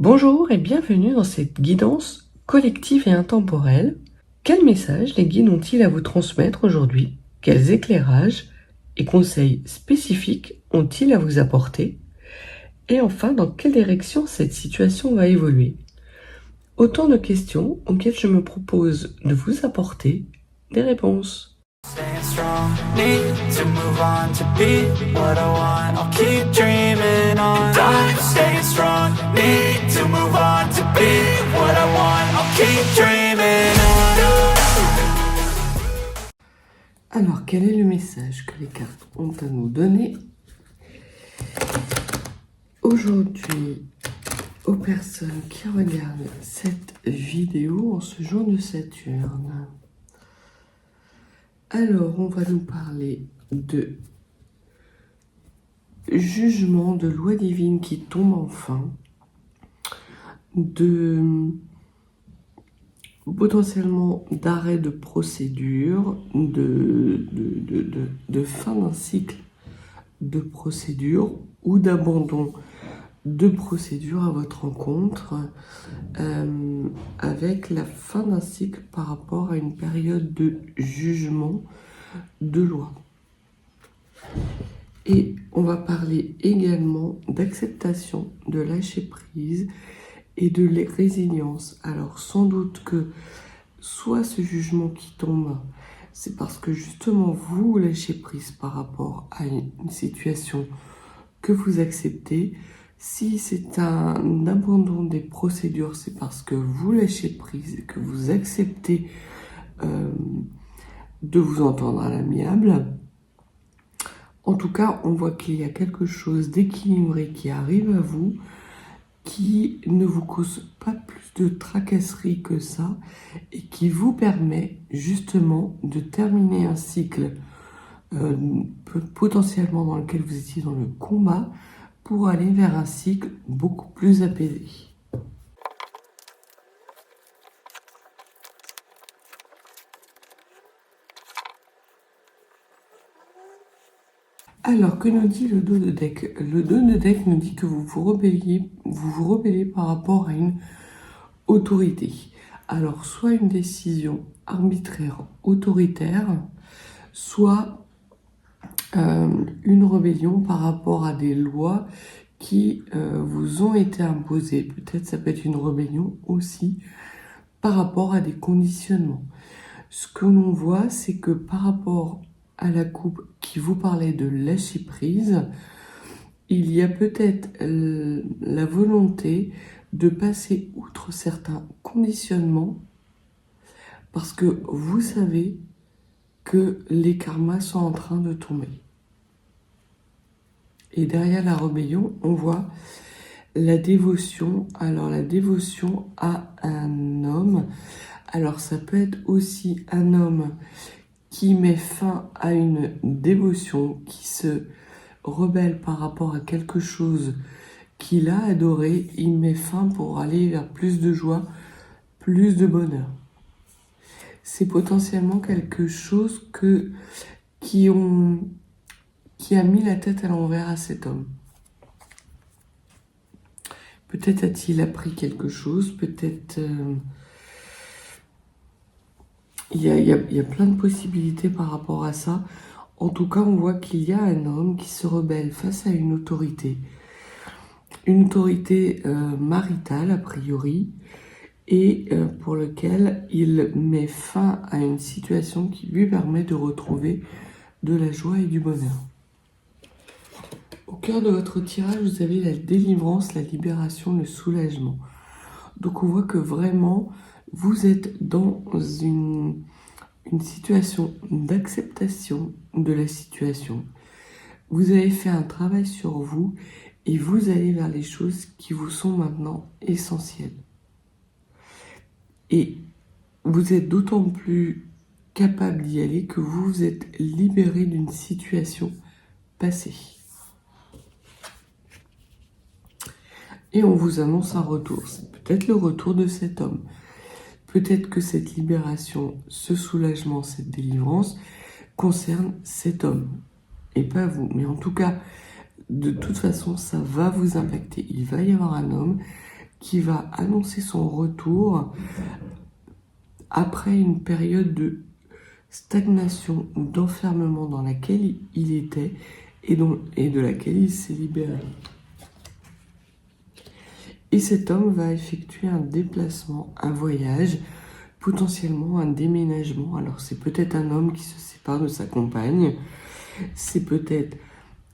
Bonjour et bienvenue dans cette guidance collective et intemporelle. Quel message les guides ont-ils à vous transmettre aujourd'hui? Quels éclairages et conseils spécifiques ont-ils à vous apporter? Et enfin, dans quelle direction cette situation va évoluer? Autant de questions auxquelles je me propose de vous apporter des réponses. Staying strong, need to move on to be what I want. I'll keep dreaming on. And I'm staying strong, need to move on to be what I want. I'll keep dreaming on. Alors, quel est le message que les cartes ont à nous donner aujourd'hui aux personnes qui regardent cette vidéo en ce jour de Saturne? Alors, on va nous parler de jugement, de loi divine qui tombe enfin, de potentiellement d'arrêt de procédure, de fin d'un cycle de procédure ou d'abandon de procédure à votre rencontre, avec la fin d'un cycle par rapport à une période de jugement de loi. Et on va parler également d'acceptation, de lâcher prise et de résilience. Alors sans doute que soit ce jugement qui tombe, c'est parce que justement vous lâchez prise par rapport à une situation que vous acceptez. Si c'est un abandon des procédures, c'est parce que vous lâchez prise et que vous acceptez de vous entendre à l'amiable. En tout cas, on voit qu'il y a quelque chose d'équilibré qui arrive à vous, qui ne vous cause pas plus de tracasserie que ça et qui vous permet justement de terminer un cycle potentiellement dans lequel vous étiez dans le combat pour aller vers un cycle beaucoup plus apaisé. Alors, que nous dit le dos de deck? Le dos de deck nous dit que vous vous rebellez par rapport à une autorité. Alors, soit une décision arbitraire, autoritaire, soit une rébellion par rapport à des lois qui vous ont été imposées. Peut-être ça peut être une rébellion aussi par rapport à des conditionnements. Ce que l'on voit, c'est que par rapport à la coupe qui vous parlait de lâcher prise, il y a peut-être la volonté de passer outre certains conditionnements parce que vous savez que les karmas sont en train de tomber. Et derrière la rébellion, on voit la dévotion. Alors la dévotion à un homme, alors ça peut être aussi un homme qui met fin à une dévotion, qui se rebelle par rapport à quelque chose qu'il a adoré, il met fin pour aller vers plus de joie, plus de bonheur. C'est potentiellement quelque chose qui a mis la tête à l'envers à cet homme. Peut-être a-t-il appris quelque chose, peut-être... Il y a plein de possibilités par rapport à ça. En tout cas, on voit qu'il y a un homme qui se rebelle face à une autorité maritale a priori, et pour lequel il met fin à une situation qui lui permet de retrouver de la joie et du bonheur. Au cœur de votre tirage, vous avez la délivrance, la libération, le soulagement. Donc on voit que vraiment, vous êtes dans une situation d'acceptation de la situation. Vous avez fait un travail sur vous et vous allez vers les choses qui vous sont maintenant essentielles. Et vous êtes d'autant plus capable d'y aller que vous vous êtes libéré d'une situation passée. Et on vous annonce un retour. C'est peut-être le retour de cet homme. Peut-être que cette libération, ce soulagement, cette délivrance concerne cet homme et pas vous. Mais en tout cas, de toute façon, ça va vous impacter. Il va y avoir un homme qui va annoncer son retour après une période de stagnation ou d'enfermement dans laquelle il était et de laquelle il s'est libéré. Et cet homme va effectuer un déplacement, un voyage, potentiellement un déménagement. Alors c'est peut-être un homme qui se sépare de sa compagne, c'est peut-être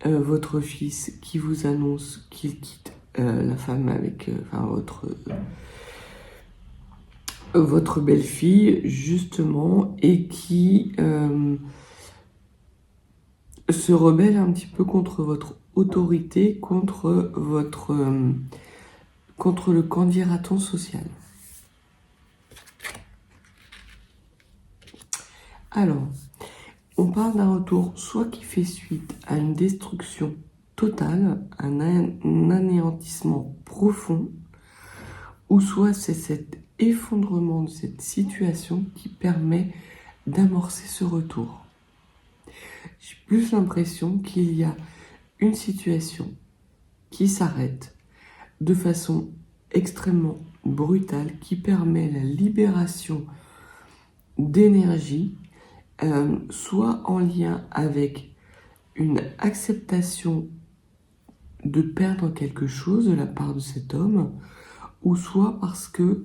votre fils qui vous annonce qu'il quitte la femme avec votre belle-fille, justement, et qui se rebelle un petit peu contre votre autorité, contre le qu'en dira-t-on social. Alors, on parle d'un retour soit qui fait suite à une destruction totale, un anéantissement profond, ou soit c'est cet effondrement de cette situation qui permet d'amorcer ce retour. J'ai plus l'impression qu'il y a une situation qui s'arrête de façon extrêmement brutale, qui permet la libération d'énergie, soit en lien avec une acceptation de perdre quelque chose de la part de cet homme, ou soit parce que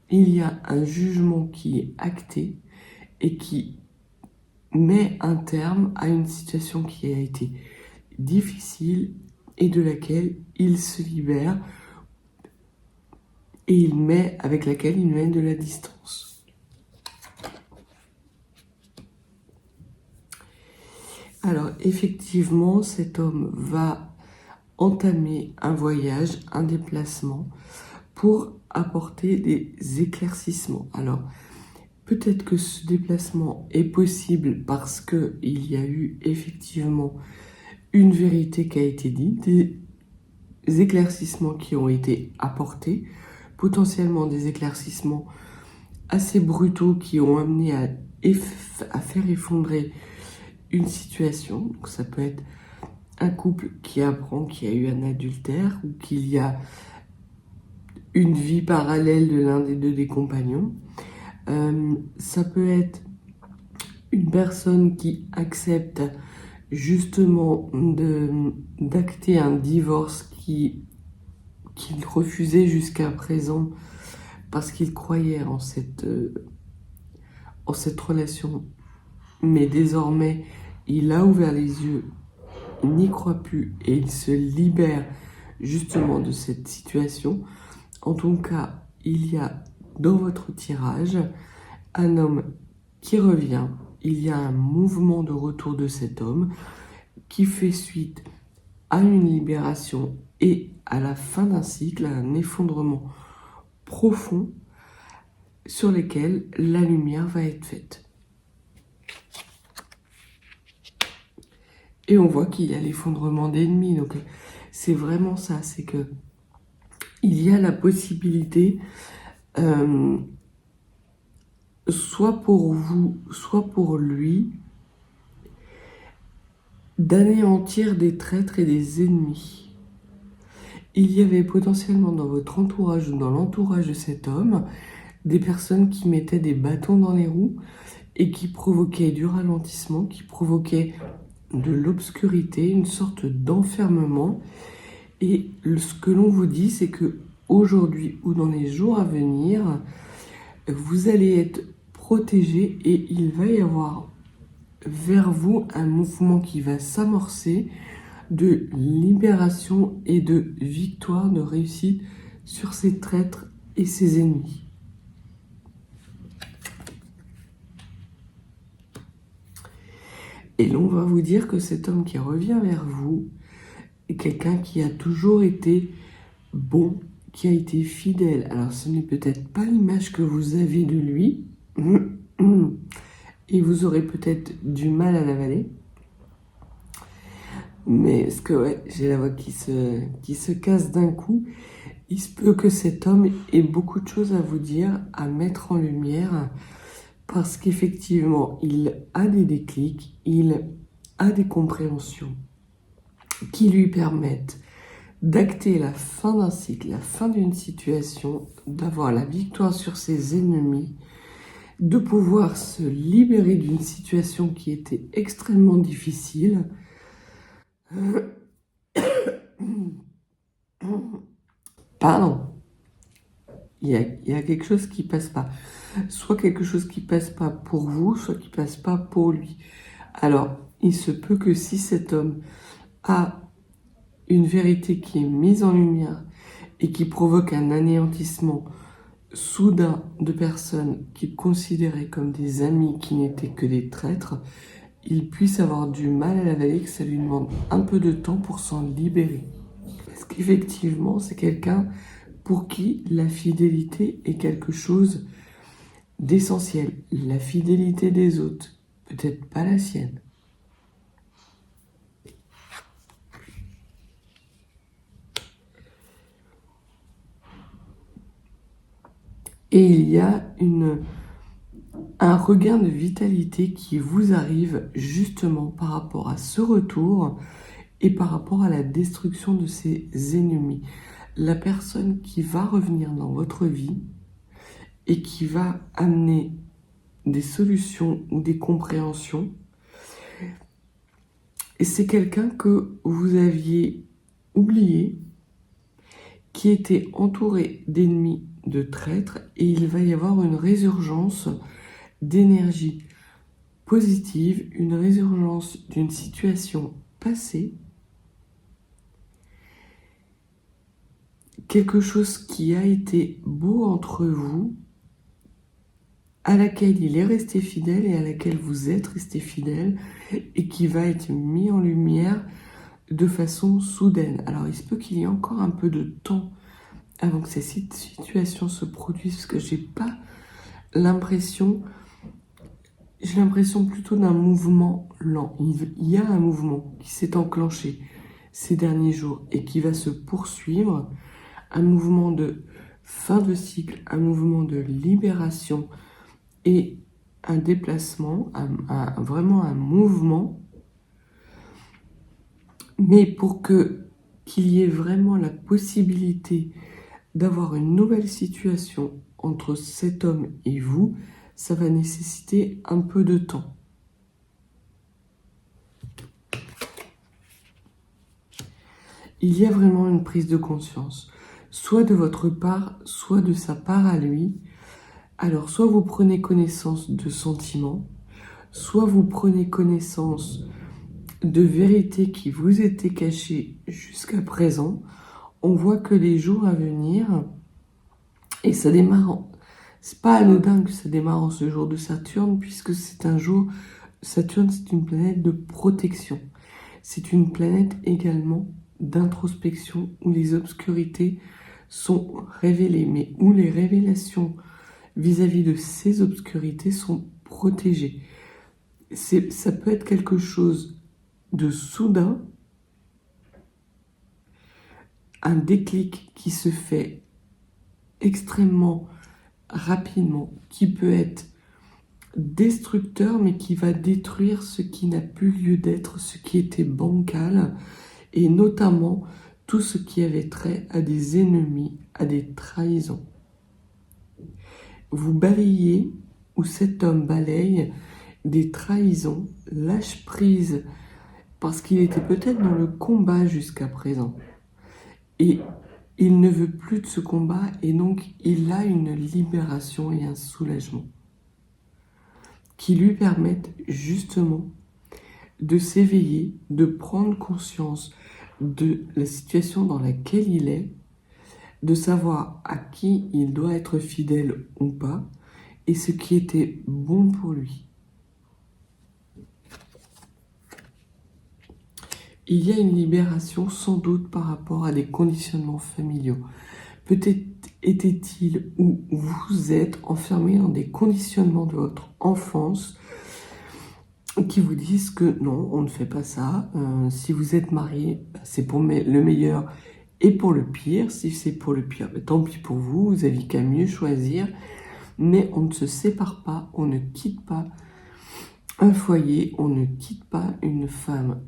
il y a un jugement qui est acté et qui met un terme à une situation qui a été difficile et de laquelle il se libère et avec laquelle il met de la distance. Alors effectivement, cet homme va entamer un voyage, un déplacement pour apporter des éclaircissements. Alors peut-être que ce déplacement est possible parce qu'il y a eu effectivement une vérité qui a été dite, des éclaircissements qui ont été apportés, potentiellement des éclaircissements assez brutaux qui ont amené à faire effondrer une situation. Donc ça peut être un couple qui apprend qu'il y a eu un adultère ou qu'il y a une vie parallèle de l'un des deux des compagnons. Ça peut être une personne qui accepte justement d'acter un divorce qu'il refusait jusqu'à présent parce qu'il croyait en cette relation. Mais désormais, il a ouvert les yeux, il n'y croit plus et il se libère justement de cette situation. En tout cas, il y a dans votre tirage un homme qui revient. Il y a un mouvement de retour de cet homme qui fait suite à une libération et à la fin d'un cycle, à un effondrement profond sur lesquels la lumière va être faite. Et on voit qu'il y a l'effondrement d'ennemis. Donc c'est vraiment ça, c'est que il y a la possibilité, soit pour vous, soit pour lui, d'anéantir des traîtres et des ennemis. Il y avait potentiellement dans votre entourage ou dans l'entourage de cet homme des personnes qui mettaient des bâtons dans les roues et qui provoquaient du ralentissement, qui provoquaient de l'obscurité, une sorte d'enfermement. Et ce que l'on vous dit, c'est que aujourd'hui ou dans les jours à venir, vous allez être protégé et il va y avoir vers vous un mouvement qui va s'amorcer de libération et de victoire, de réussite sur ces traîtres et ses ennemis. Et l'on va vous dire que cet homme qui revient vers vous est quelqu'un qui a toujours été bon, qui a été fidèle. Alors ce n'est peut-être pas l'image que vous avez de lui, et vous aurez peut-être du mal à l'avaler. Mais parce que ouais, j'ai la voix qui se casse d'un coup. Il se peut que cet homme ait beaucoup de choses à vous dire, à mettre en lumière, parce qu'effectivement, il a des déclics, il a des compréhensions qui lui permettent d'acter la fin d'un cycle, la fin d'une situation, d'avoir la victoire sur ses ennemis, de pouvoir se libérer d'une situation qui était extrêmement difficile. Pardon. Il y a quelque chose qui passe pas. Soit quelque chose qui passe pas pour vous, soit qui passe pas pour lui. Alors, il se peut que si cet homme a une vérité qui est mise en lumière et qui provoque un anéantissement soudain de personnes qu'il considérait comme des amis qui n'étaient que des traîtres, il puisse avoir du mal à l'avaler, que ça lui demande un peu de temps pour s'en libérer. Parce qu'effectivement, c'est quelqu'un pour qui la fidélité est quelque chose d'essentiel. La fidélité des autres, peut-être pas la sienne. Et il y a un regain de vitalité qui vous arrive justement par rapport à ce retour et par rapport à la destruction de ses ennemis. La personne qui va revenir dans votre vie et qui va amener des solutions ou des compréhensions, et c'est quelqu'un que vous aviez oublié, qui était entouré d'ennemis, de traîtres, et il va y avoir une résurgence d'énergie positive, une résurgence d'une situation passée, quelque chose qui a été beau entre vous, à laquelle il est resté fidèle et à laquelle vous êtes resté fidèle, et qui va être mis en lumière de façon soudaine. Alors il se peut qu'il y ait encore un peu de temps avant que ces situations se produisent, parce que j'ai l'impression plutôt d'un mouvement lent. Il y a un mouvement qui s'est enclenché ces derniers jours et qui va se poursuivre, un mouvement de fin de cycle, un mouvement de libération et un déplacement, vraiment un mouvement, mais pour qu'il y ait vraiment la possibilité d'avoir une nouvelle situation entre cet homme et vous, ça va nécessiter un peu de temps. Il y a vraiment une prise de conscience, soit de votre part, soit de sa part à lui. Alors, soit vous prenez connaissance de sentiments, soit vous prenez connaissance de vérités qui vous étaient cachées jusqu'à présent. On voit que les jours à venir, et ça démarre, c'est pas anodin que ça démarre en ce jour de Saturne, puisque c'est un jour, Saturne c'est une planète de protection. C'est une planète également d'introspection où les obscurités sont révélées, mais où les révélations vis-à-vis de ces obscurités sont protégées. Ça peut être quelque chose de soudain, un déclic qui se fait extrêmement rapidement, qui peut être destructeur, mais qui va détruire ce qui n'a plus lieu d'être, ce qui était bancal, et notamment tout ce qui avait trait à des ennemis, à des trahisons. Vous balayez, ou cet homme balaye, des trahisons, lâche prise, parce qu'il était peut-être dans le combat jusqu'à présent. Et il ne veut plus de ce combat, et donc il a une libération et un soulagement qui lui permettent justement de s'éveiller, de prendre conscience de la situation dans laquelle il est, de savoir à qui il doit être fidèle ou pas, et ce qui était bon pour lui. Il y a une libération sans doute par rapport à des conditionnements familiaux. Peut-être était-il ou vous êtes enfermé dans des conditionnements de votre enfance qui vous disent que non, on ne fait pas ça. Si vous êtes marié, c'est pour le meilleur et pour le pire. Si c'est pour le pire, tant pis pour vous, vous n'avez qu'à mieux choisir. Mais on ne se sépare pas, on ne quitte pas un foyer, on ne quitte pas une femme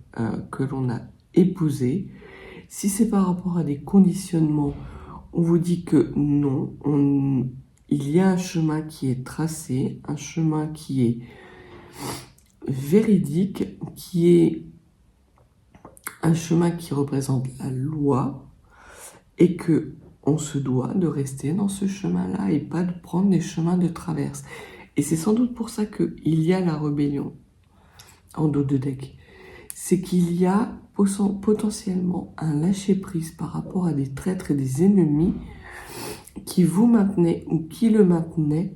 que l'on a épousée. Si c'est par rapport à des conditionnements, on vous dit que non, il y a un chemin qui est tracé, un chemin qui est véridique, qui est un chemin qui représente la loi, et que on se doit de rester dans ce chemin-là et pas de prendre des chemins de traverse. Et c'est sans doute pour ça qu'il y a la rébellion en dos de deck. C'est qu'il y a potentiellement un lâcher-prise par rapport à des traîtres et des ennemis qui vous maintenaient ou qui le maintenaient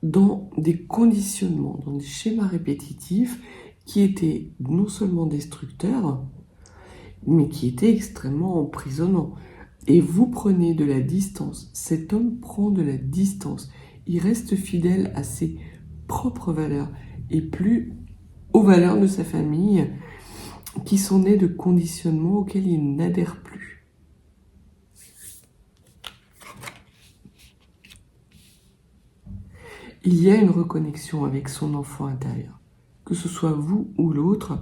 dans des conditionnements, dans des schémas répétitifs qui étaient non seulement destructeurs, mais qui étaient extrêmement emprisonnants. Et vous prenez de la distance. Cet homme prend de la distance. Il reste fidèle à ses propres valeurs et plus aux valeurs de sa famille qui sont nées de conditionnements auxquels il n'adhère plus. Il y a une reconnexion avec son enfant intérieur. Que ce soit vous ou l'autre,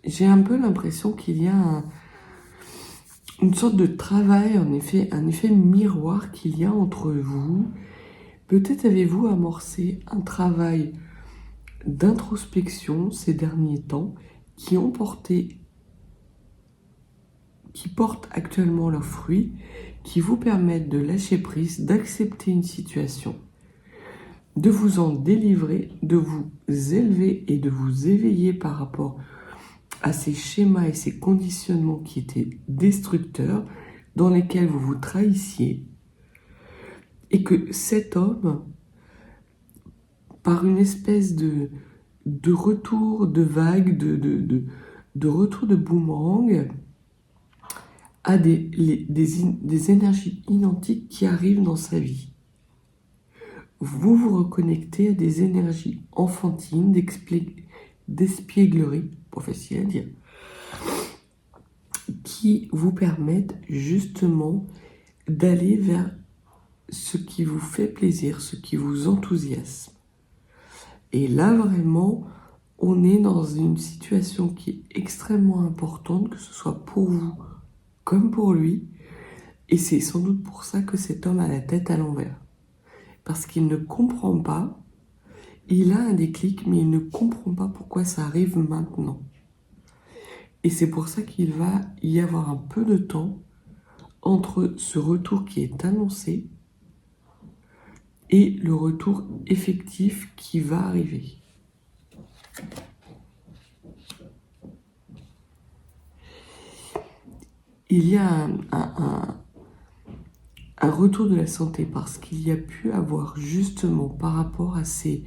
j'ai un peu l'impression qu'il y a une sorte de travail, en effet, un effet miroir qu'il y a entre vous. Peut-être avez-vous amorcé un travail d'introspection ces derniers temps qui portent actuellement leurs fruits, qui vous permettent de lâcher prise, d'accepter une situation, de vous en délivrer, de vous élever et de vous éveiller par rapport à ces schémas et ces conditionnements qui étaient destructeurs, dans lesquels vous vous trahissiez, et que cet homme, par une espèce de retour de vague, de retour de boomerang, a des énergies identiques qui arrivent dans sa vie. Vous vous reconnectez à des énergies enfantines, d'espièglerie, pas facile à dire, qui vous permettent justement d'aller vers ce qui vous fait plaisir, ce qui vous enthousiasme. Et là, vraiment, on est dans une situation qui est extrêmement importante, que ce soit pour vous comme pour lui. Et c'est sans doute pour ça que cet homme a la tête à l'envers. Parce qu'il ne comprend pas, il a un déclic, mais il ne comprend pas pourquoi ça arrive maintenant. Et c'est pour ça qu'il va y avoir un peu de temps entre ce retour qui est annoncé et le retour effectif qui va arriver. Il y a un retour de la santé parce qu'il y a pu avoir justement par rapport à ces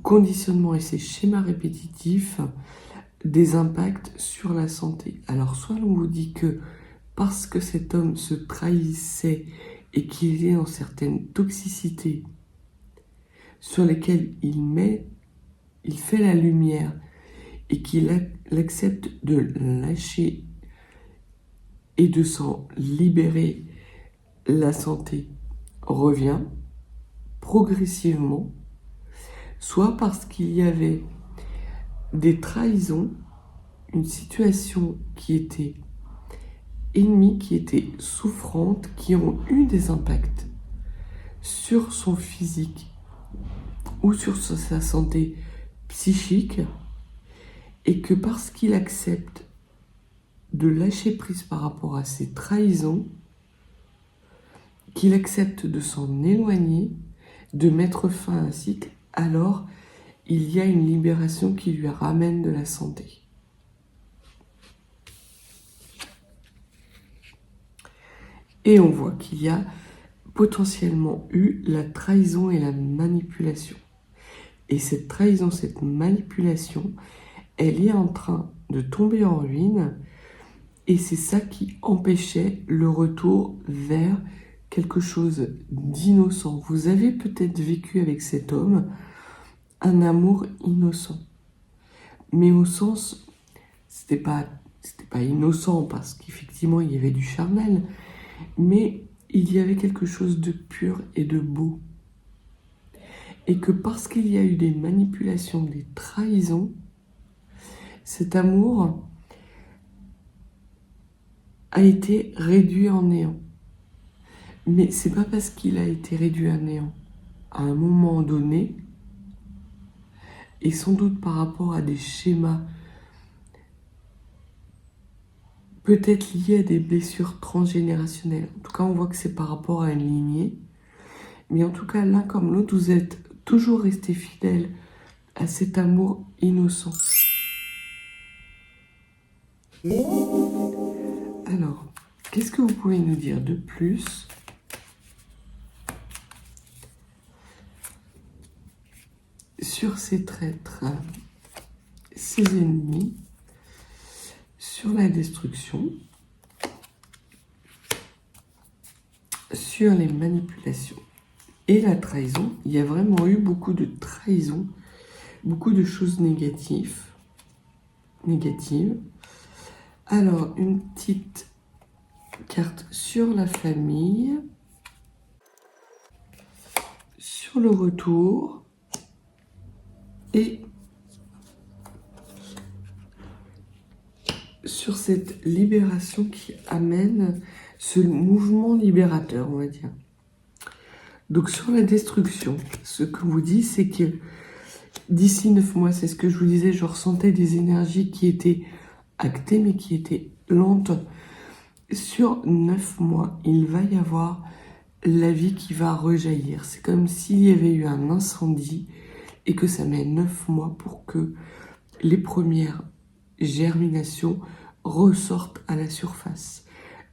conditionnements et ces schémas répétitifs des impacts sur la santé. Alors soit on vous dit que parce que cet homme se trahissait et qu'il est dans certaines toxicités sur lesquelles il fait la lumière et qu'il accepte de lâcher et de s'en libérer, la santé revient progressivement, soit parce qu'il y avait des trahisons, une situation qui était ennemie, qui était souffrante, qui ont eu des impacts sur son physique ou sur sa santé psychique, et que parce qu'il accepte de lâcher prise par rapport à ces trahisons, qu'il accepte de s'en éloigner, de mettre fin à un cycle, alors il y a une libération qui lui ramène de la santé. Et on voit qu'il y a potentiellement eu la trahison et la manipulation. Et cette trahison, cette manipulation, elle est en train de tomber en ruine, et c'est ça qui empêchait le retour vers quelque chose d'innocent. Vous avez peut-être vécu avec cet homme un amour innocent, mais au sens, c'était pas innocent parce qu'effectivement il y avait du charnel, mais il y avait quelque chose de pur et de beau. Et que parce qu'il y a eu des manipulations, des trahisons, cet amour a été réduit en néant. Mais c'est pas parce qu'il a été réduit à néant à un moment donné, et sans doute par rapport à des schémas peut-être liés à des blessures transgénérationnelles. En tout cas, on voit que c'est par rapport à une lignée. Mais en tout cas, l'un comme l'autre, vous êtes toujours resté fidèles à cet amour innocent. Alors, qu'est-ce que vous pouvez nous dire de plus sur ces traîtres, ces ennemis, sur la destruction, sur les manipulations et la trahison? Il y a vraiment eu beaucoup de trahison, beaucoup de choses négatives. Alors, une petite carte sur la famille, sur le retour et sur cette libération qui amène ce mouvement libérateur, on va dire. Donc sur la destruction, ce que vous dit, c'est que d'ici 9 mois, c'est ce que je vous disais, je ressentais des énergies qui étaient actées mais qui étaient lentes. Sur 9 mois, il va y avoir la vie qui va rejaillir. C'est comme s'il y avait eu un incendie et que ça met 9 mois pour que les premières germinations ressortent à la surface.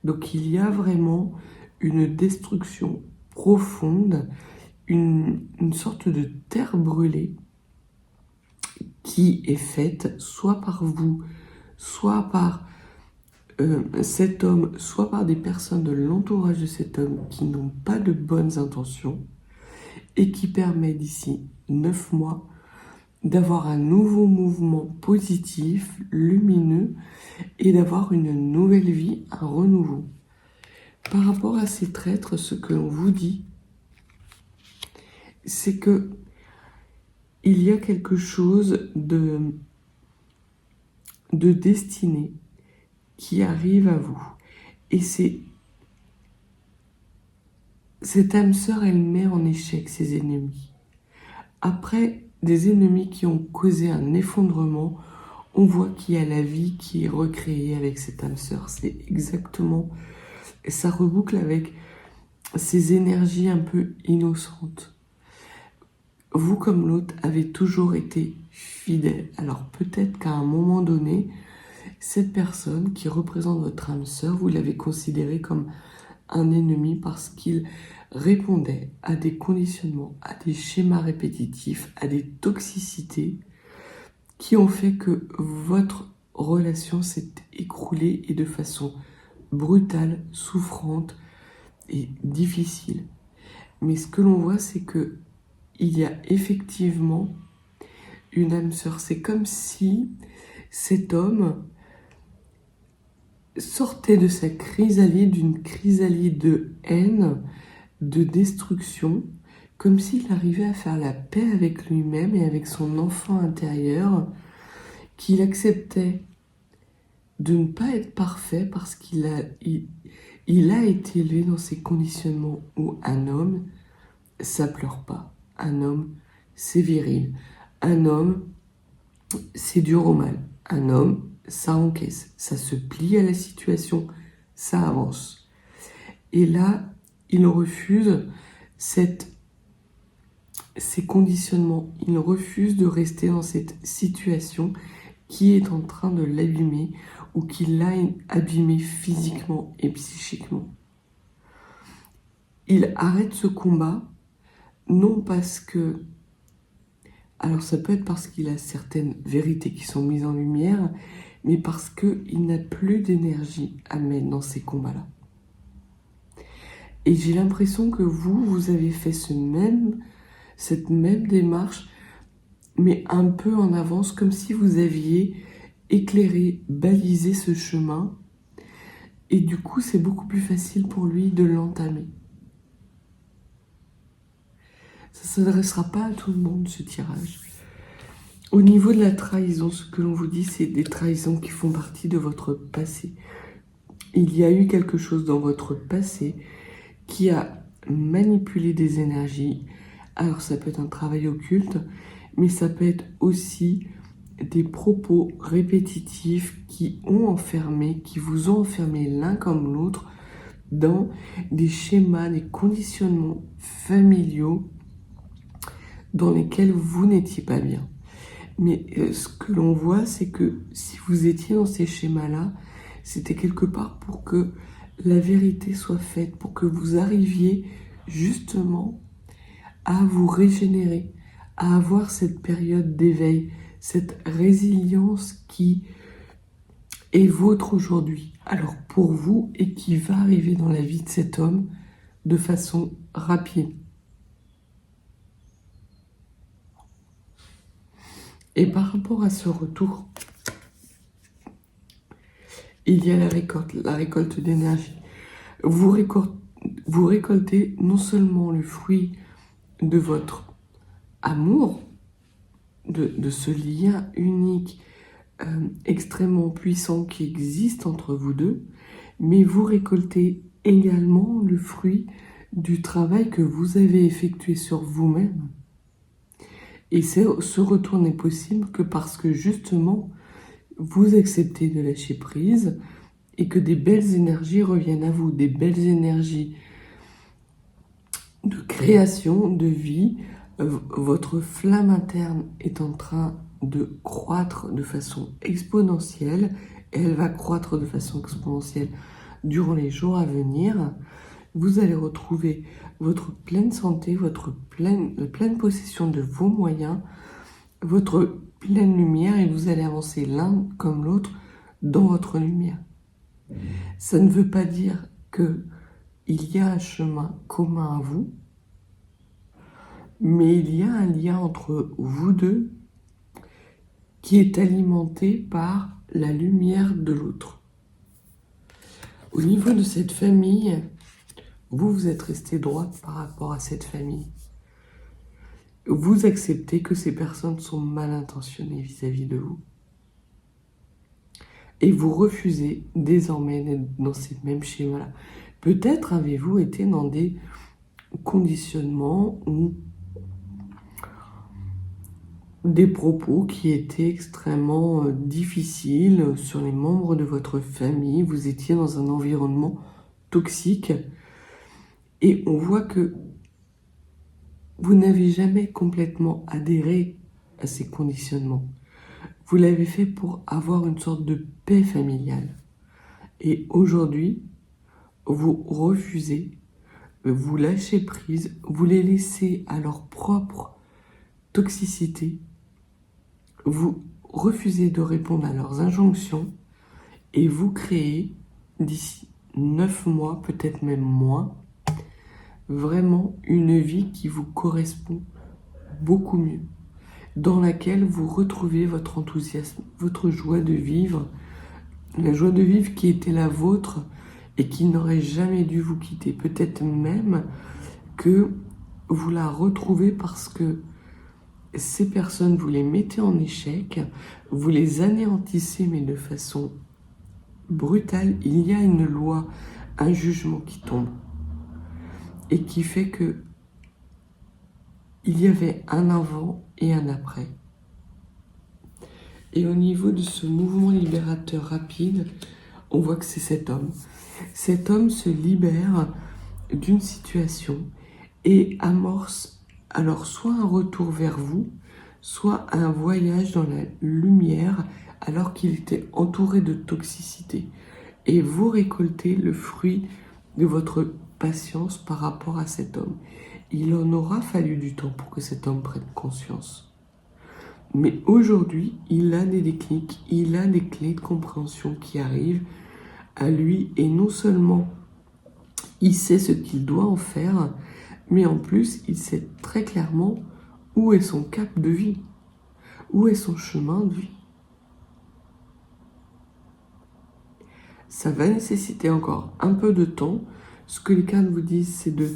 Donc il y a vraiment une destruction profonde, une sorte de terre brûlée qui est faite soit par vous, soit par cet homme, soit par des personnes de l'entourage de cet homme qui n'ont pas de bonnes intentions et qui permet d'ici 9 mois d'avoir un nouveau mouvement positif, lumineux et d'avoir une nouvelle vie, un renouveau. Par rapport à ces traîtres, ce que l'on vous dit, c'est que il y a quelque chose de destiné qui arrive à vous. Et cette âme sœur, elle met en échec ses ennemis. Après des ennemis qui ont causé un effondrement, on voit qu'il y a la vie qui est recréée avec cette âme sœur. C'est exactement, ça reboucle avec ces énergies un peu innocentes. Vous comme l'autre avez toujours été fidèle. Alors peut-être qu'à un moment donné, cette personne qui représente votre âme sœur, vous l'avez considéré comme un ennemi parce qu'il répondait à des conditionnements, à des schémas répétitifs, à des toxicités qui ont fait que votre relation s'est écroulée et de façon brutale, souffrante et difficile. Mais ce que l'on voit, c'est que il y a effectivement une âme sœur. C'est comme si cet homme sortait de sa chrysalide, d'une chrysalide de haine, de destruction, comme s'il arrivait à faire la paix avec lui-même et avec son enfant intérieur, qu'il acceptait de ne pas être parfait parce qu'il a été élevé dans ces conditionnements où un homme, ça pleure pas. Un homme, c'est viril. Un homme, c'est dur au mal. Un homme, ça encaisse. Ça se plie à la situation, ça avance. Et là, il refuse ces conditionnements. Il refuse de rester dans cette situation qui est en train de l'abîmer ou qui l'a abîmé physiquement et psychiquement. Il arrête ce combat, non parce que... Alors ça peut être parce qu'il a certaines vérités qui sont mises en lumière, mais parce qu'il n'a plus d'énergie à mettre dans ces combats-là. Et j'ai l'impression que vous avez fait cette même démarche, mais un peu en avance, comme si vous aviez éclairé, balisé ce chemin. Et du coup, c'est beaucoup plus facile pour lui de l'entamer. Ça ne s'adressera pas à tout le monde, ce tirage. Au niveau de la trahison, ce que l'on vous dit, c'est des trahisons qui font partie de votre passé. il y a eu quelque chose dans votre passé qui a manipulé des énergies. Alors ça peut être un travail occulte, mais ça peut être aussi des propos répétitifs qui vous ont enfermé l'un comme l'autre dans des schémas, des conditionnements familiaux dans lesquels vous n'étiez pas bien. Mais ce que l'on voit, c'est que si vous étiez dans ces schémas-là, c'était quelque part pour que la vérité soit faite, pour que vous arriviez justement à vous régénérer, à avoir cette période d'éveil, cette résilience qui est vôtre aujourd'hui, alors pour vous, et qui va arriver dans la vie de cet homme de façon rapide. Et par rapport à ce retour, il y a la récolte d'énergie. Vous récoltez non seulement le fruit de votre amour, de ce lien unique, extrêmement puissant qui existe entre vous deux, mais vous récoltez également le fruit du travail que vous avez effectué sur vous-même. Et ce retour n'est possible que parce que justement, vous acceptez de lâcher prise et que des belles énergies reviennent à vous, des belles énergies de création, de vie. Votre flamme interne est en train de croître de façon exponentielle et elle va croître de façon exponentielle durant les jours à venir. Vous allez retrouver votre pleine santé, votre pleine possession de vos moyens, votre pleine lumière et vous allez avancer l'un comme l'autre dans votre lumière. Ça ne veut pas dire qu'il y a un chemin commun à vous, mais il y a un lien entre vous deux qui est alimenté par la lumière de l'autre. Au niveau de cette famille, vous êtes resté droite par rapport à cette famille. Vous acceptez que ces personnes sont mal intentionnées vis-à-vis de vous. Et vous refusez désormais d'être dans ces mêmes schémas-là. Peut-être avez-vous été dans des conditionnements ou des propos qui étaient extrêmement difficiles sur les membres de votre famille. Vous étiez dans un environnement toxique. Et on voit que vous n'avez jamais complètement adhéré à ces conditionnements. Vous l'avez fait pour avoir une sorte de paix familiale. Et aujourd'hui, vous refusez, vous lâchez prise, vous les laissez à leur propre toxicité. Vous refusez de répondre à leurs injonctions et vous créez, d'ici 9 mois, peut-être même moins, vraiment une vie qui vous correspond beaucoup mieux, dans laquelle vous retrouvez votre enthousiasme, votre joie de vivre, la joie de vivre qui était la vôtre et qui n'aurait jamais dû vous quitter. Peut-être même que vous la retrouvez parce que ces personnes, vous les mettez en échec, vous les anéantissez, mais de façon brutale. Il y a une loi, un jugement qui tombe et qui fait que il y avait un avant et un après. Et au niveau de ce mouvement libérateur rapide, on voit que c'est cet homme. Cet homme se libère d'une situation et amorce alors soit un retour vers vous, soit un voyage dans la lumière alors qu'il était entouré de toxicité. Et vous récoltez le fruit de votre patience par rapport à cet homme. Il en aura fallu du temps pour que cet homme prenne conscience. Mais aujourd'hui, il a des déclics, il a des clés de compréhension qui arrivent à lui. Et non seulement il sait ce qu'il doit en faire, mais en plus, il sait très clairement où est son cap de vie, où est son chemin de vie. Ça va nécessiter encore un peu de temps. Ce que les cartes vous disent, c'est de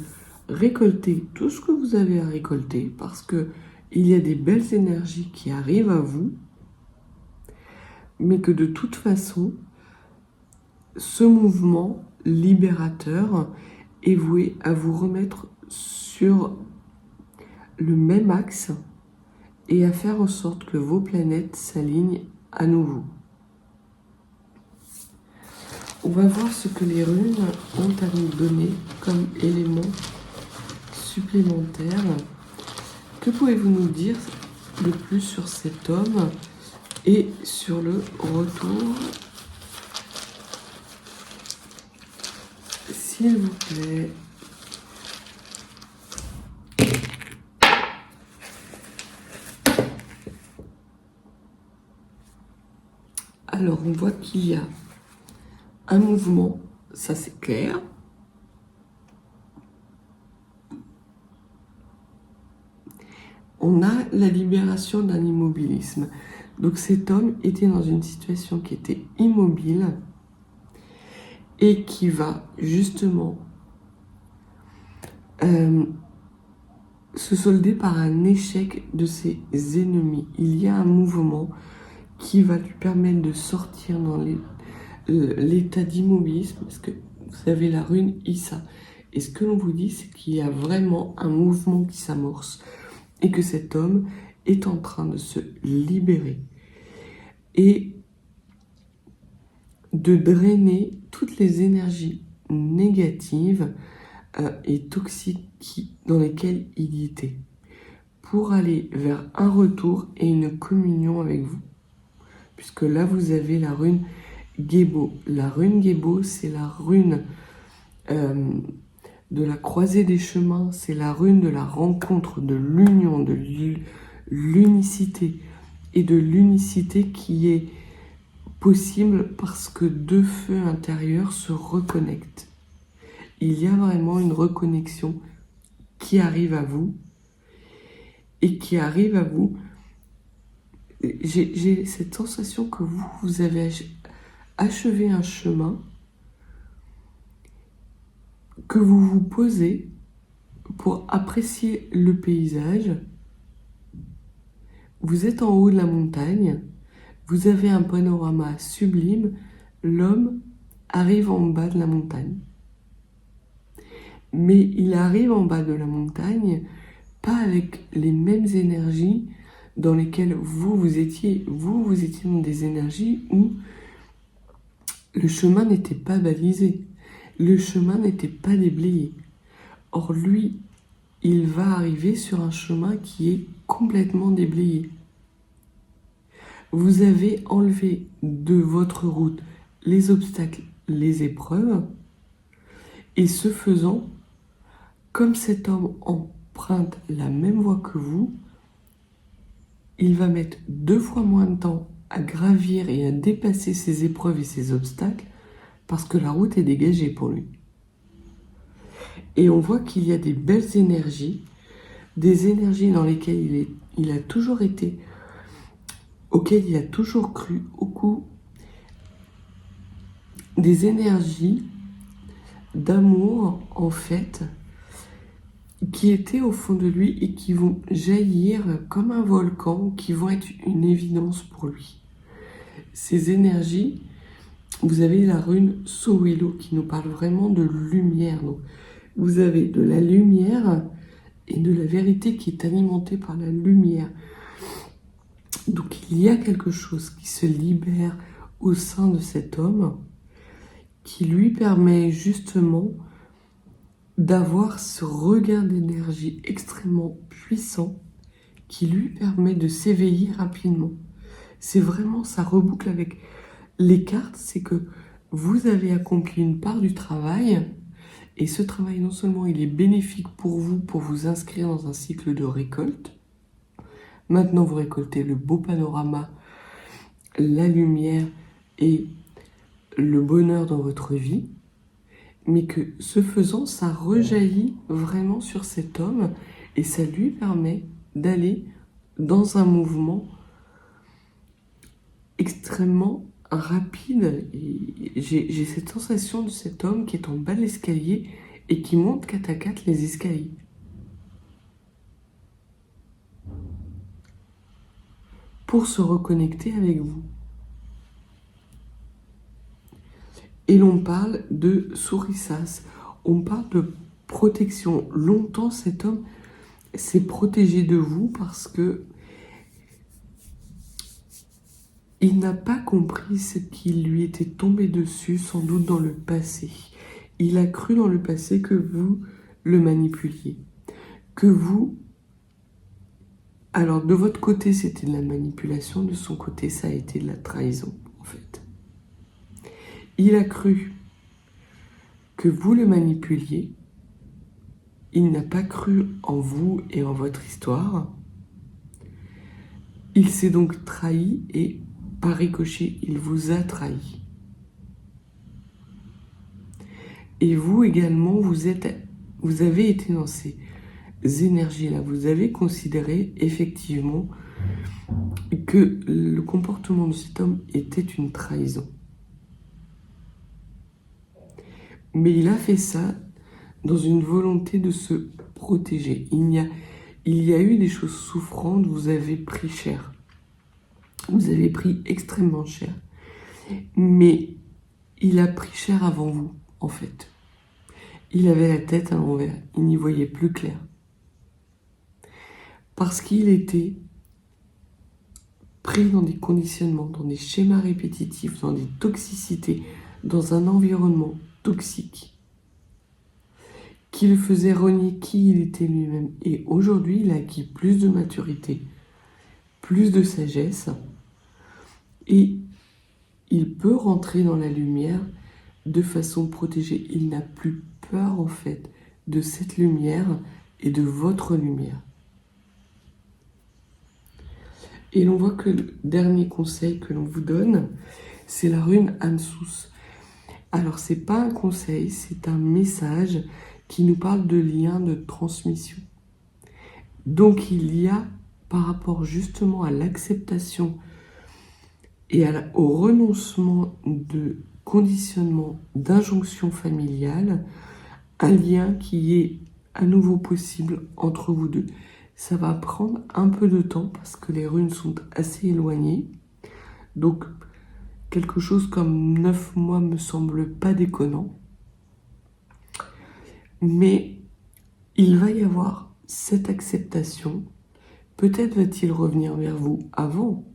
récolter tout ce que vous avez à récolter parce que il y a des belles énergies qui arrivent à vous, mais que de toute façon, ce mouvement libérateur est voué à vous remettre sur le même axe et à faire en sorte que vos planètes s'alignent à nouveau. On va voir ce que les runes ont à nous donner comme éléments supplémentaires. Que pouvez-vous nous dire de plus sur cet homme et sur le retour, s'il vous plaît? Alors, on voit qu'il y a un mouvement, ça c'est clair. On a la libération d'un immobilisme. Donc cet homme était dans une situation qui était immobile et qui va justement se solder par un échec de ses ennemis. Il y a un mouvement qui va lui permettre de sortir dans l'état d'immobilisme, parce que vous avez la rune Issa. Et ce que l'on vous dit, c'est qu'il y a vraiment un mouvement qui s'amorce et que cet homme est en train de se libérer et de drainer toutes les énergies négatives et toxiques dans lesquelles il était, pour aller vers un retour et une communion avec vous. Puisque là, vous avez la rune Gébo. La rune Gébo, c'est la rune de la croisée des chemins, c'est la rune de la rencontre, de l'union, de l'unicité, et de l'unicité qui est possible parce que deux feux intérieurs se reconnectent. Il y a vraiment une reconnexion qui arrive à vous, et qui arrive à vous. J'ai cette sensation que vous avez achevé un chemin, que vous vous posez pour apprécier le paysage. Vous êtes en haut de la montagne, vous avez un panorama sublime, l'homme arrive en bas de la montagne. Mais il arrive en bas de la montagne, pas avec les mêmes énergies dans lesquelles vous étiez. Vous étiez dans des énergies où le chemin n'était pas balisé, le chemin n'était pas déblayé. Or lui, il va arriver sur un chemin qui est complètement déblayé. Vous avez enlevé de votre route les obstacles, les épreuves, et ce faisant, comme cet homme emprunte la même voie que vous, il va mettre 2 fois moins de temps à gravir et à dépasser ses épreuves et ses obstacles parce que la route est dégagée pour lui. Et on voit qu'il y a des belles énergies, des énergies dans lesquelles il a toujours été, auxquelles il a toujours cru, des énergies d'amour en fait, qui étaient au fond de lui et qui vont jaillir comme un volcan, qui vont être une évidence pour lui. Ces énergies, vous avez la rune Sowilo qui nous parle vraiment de lumière. Donc, vous avez de la lumière et de la vérité qui est alimentée par la lumière. Donc il y a quelque chose qui se libère au sein de cet homme qui lui permet justement d'avoir ce regain d'énergie extrêmement puissant qui lui permet de s'éveiller rapidement. C'est vraiment, ça reboucle avec les cartes, c'est que vous avez accompli une part du travail et ce travail, non seulement il est bénéfique pour vous inscrire dans un cycle de récolte. Maintenant, vous récoltez le beau panorama, la lumière et le bonheur dans votre vie, mais que ce faisant, ça rejaillit vraiment sur cet homme et ça lui permet d'aller dans un mouvement extrêmement rapide. J'ai cette sensation de cet homme qui est en bas de l'escalier et qui monte 4 à 4 les escaliers. Pour se reconnecter avec vous. Et l'on parle de Sourissas, on parle de protection. Longtemps, cet homme s'est protégé de vous parce que il n'a pas compris ce qui lui était tombé dessus, sans doute dans le passé. Il a cru dans le passé que vous le manipuliez, que vous... Alors, de votre côté, c'était de la manipulation, de son côté, ça a été de la trahison, en fait. Il a cru que vous le manipuliez, il n'a pas cru en vous et en votre histoire. Il s'est donc trahi et, par ricochet, il vous a trahi. Et vous également, vous avez été dans ces énergies-là. Vous avez considéré effectivement que le comportement de cet homme était une trahison. Mais il a fait ça dans une volonté de se protéger. Il y a eu des choses souffrantes, vous avez pris cher. Vous avez pris extrêmement cher. Mais il a pris cher avant vous, en fait. Il avait la tête à l'envers, il n'y voyait plus clair. Parce qu'il était pris dans des conditionnements, dans des schémas répétitifs, dans des toxicités, dans un environnement toxique qui le faisait renier qui il était lui-même. Et aujourd'hui, il a acquis plus de maturité, plus de sagesse, et il peut rentrer dans la lumière de façon protégée. Il n'a plus peur, en fait, de cette lumière et de votre lumière. Et l'on voit que le dernier conseil que l'on vous donne, c'est la rune Ansus. Alors, c'est pas un conseil, c'est un message qui nous parle de lien de transmission. Donc, il y a, par rapport justement à l'acceptation et au renoncement de conditionnement, d'injonction familiale, un lien qui est à nouveau possible entre vous deux. Ça va prendre un peu de temps parce que les runes sont assez éloignées. Donc, quelque chose comme 9 mois me semble pas déconnant. Mais il va y avoir cette acceptation. Peut-être va-t-il revenir vers vous avant.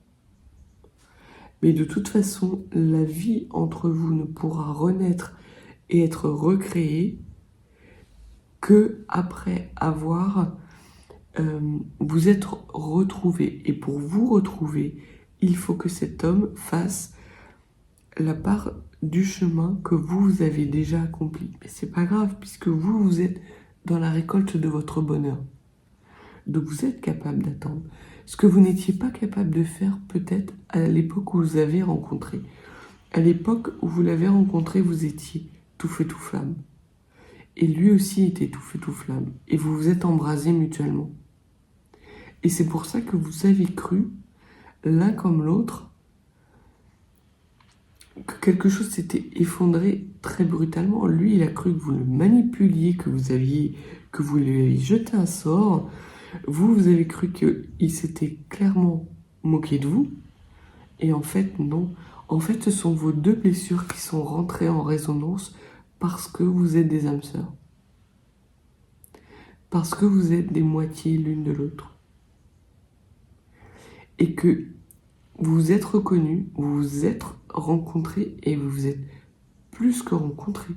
Mais de toute façon, la vie entre vous ne pourra renaître et être recréée que après avoir vous êtes retrouvés. Et pour vous retrouver, il faut que cet homme fasse la part du chemin que vous avez déjà accompli. Mais c'est pas grave, puisque vous êtes dans la récolte de votre bonheur. Donc vous êtes capable d'attendre. Ce que vous n'étiez pas capable de faire peut-être à l'époque où vous avez rencontré. À l'époque où vous l'avez rencontré, vous étiez tout feu tout flamme. Et lui aussi était tout feu tout flamme. Et vous vous êtes embrasés mutuellement. Et c'est pour ça que vous avez cru, l'un comme l'autre, que quelque chose s'était effondré très brutalement. Lui, il a cru que vous le manipuliez, que vous lui aviez jeté un sort. Vous avez cru qu'il s'était clairement moqué de vous. Et en fait, non. En fait, ce sont vos deux blessures qui sont rentrées en résonance parce que vous êtes des âmes sœurs. Parce que vous êtes des moitiés l'une de l'autre. Et que vous vous êtes reconnus, vous vous êtes rencontrés et vous vous êtes plus que rencontrés.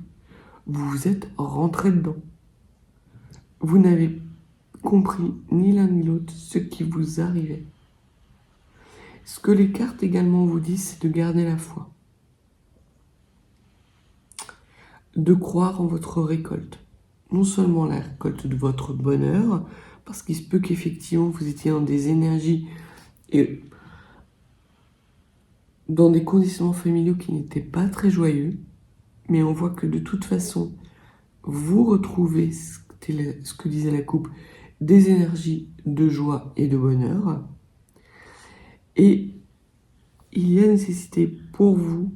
Vous vous êtes rentrés dedans. Vous n'avez compris ni l'un ni l'autre ce qui vous arrivait. Ce que les cartes également vous disent, c'est de garder la foi. De croire en votre récolte. Non seulement la récolte de votre bonheur, parce qu'il se peut qu'effectivement vous étiez dans des énergies et dans des conditionnements familiaux qui n'étaient pas très joyeux, mais on voit que de toute façon, vous retrouvez ce que disait la coupe, des énergies de joie et de bonheur. Et il y a nécessité pour vous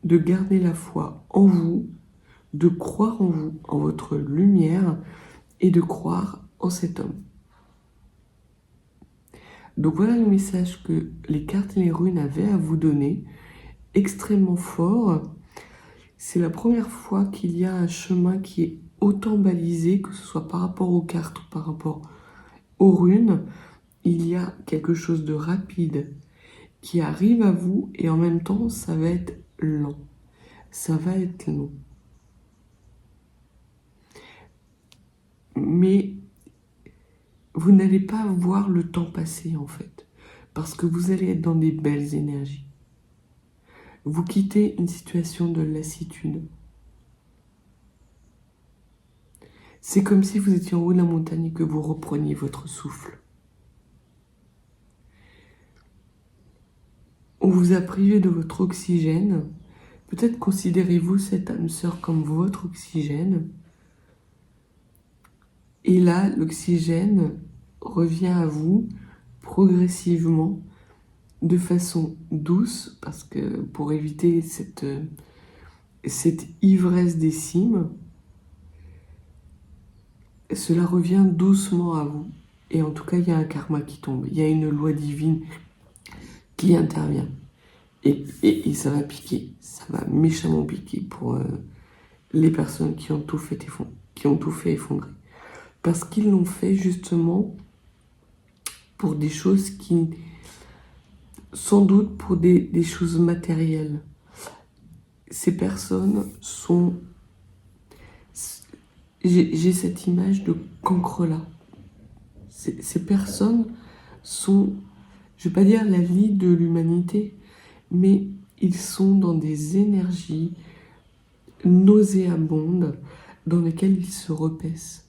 de garder la foi en vous, de croire en vous, en votre lumière, et de croire en cet homme. Donc voilà le message que les cartes et les runes avaient à vous donner, extrêmement fort. c'est la première fois qu'il y a un chemin qui est autant balisé, que ce soit par rapport aux cartes ou par rapport aux runes. Il y a quelque chose de rapide qui arrive à vous et en même temps, ça va être lent. Ça va être long. Mais vous n'allez pas voir le temps passer en fait, parce que vous allez être dans des belles énergies. Vous quittez une situation de lassitude. C'est comme si vous étiez en haut de la montagne et que vous repreniez votre souffle. On vous a privé de votre oxygène. Peut-être considérez-vous cette âme sœur comme votre oxygène. Et là, l'oxygène revient à vous progressivement, de façon douce, parce que pour éviter cette ivresse des cimes, cela revient doucement à vous. Et en tout cas, il y a un karma qui tombe, il y a une loi divine qui intervient. Et ça va piquer, ça va méchamment piquer pour les personnes qui ont tout fait effondrer. Parce qu'ils l'ont fait justement pour des choses qui, sans doute pour des choses matérielles. Ces personnes sont... J'ai cette image de cancre là. Ces personnes sont, je ne vais pas dire la vie de l'humanité, mais ils sont dans des énergies nauséabondes dans lesquelles ils se repaissent.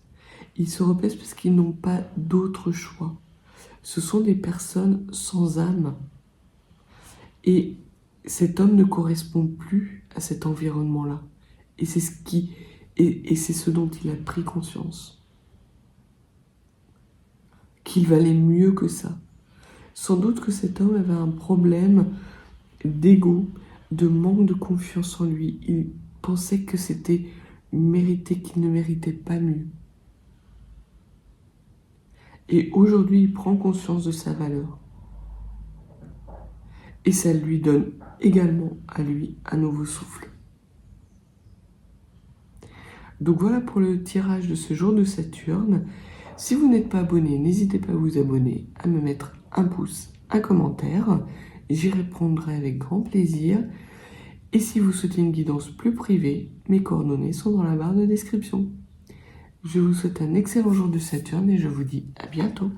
Ils se repaissent parce qu'ils n'ont pas d'autre choix. Ce sont des personnes sans âme. Et cet homme ne correspond plus à cet environnement-là. Et c'est ce dont il a pris conscience. Qu'il valait mieux que ça. Sans doute que cet homme avait un problème d'ego, de manque de confiance en lui. Il pensait que c'était mérité, qu'il ne méritait pas mieux. Et aujourd'hui, il prend conscience de sa valeur. Et ça lui donne également à lui un nouveau souffle. Donc voilà pour le tirage de ce jour de Saturne. Si vous n'êtes pas abonné, n'hésitez pas à vous abonner, à me mettre un pouce, un commentaire. J'y répondrai avec grand plaisir. Et si vous souhaitez une guidance plus privée, mes coordonnées sont dans la barre de description. Je vous souhaite un excellent jour de Saturne et je vous dis à bientôt.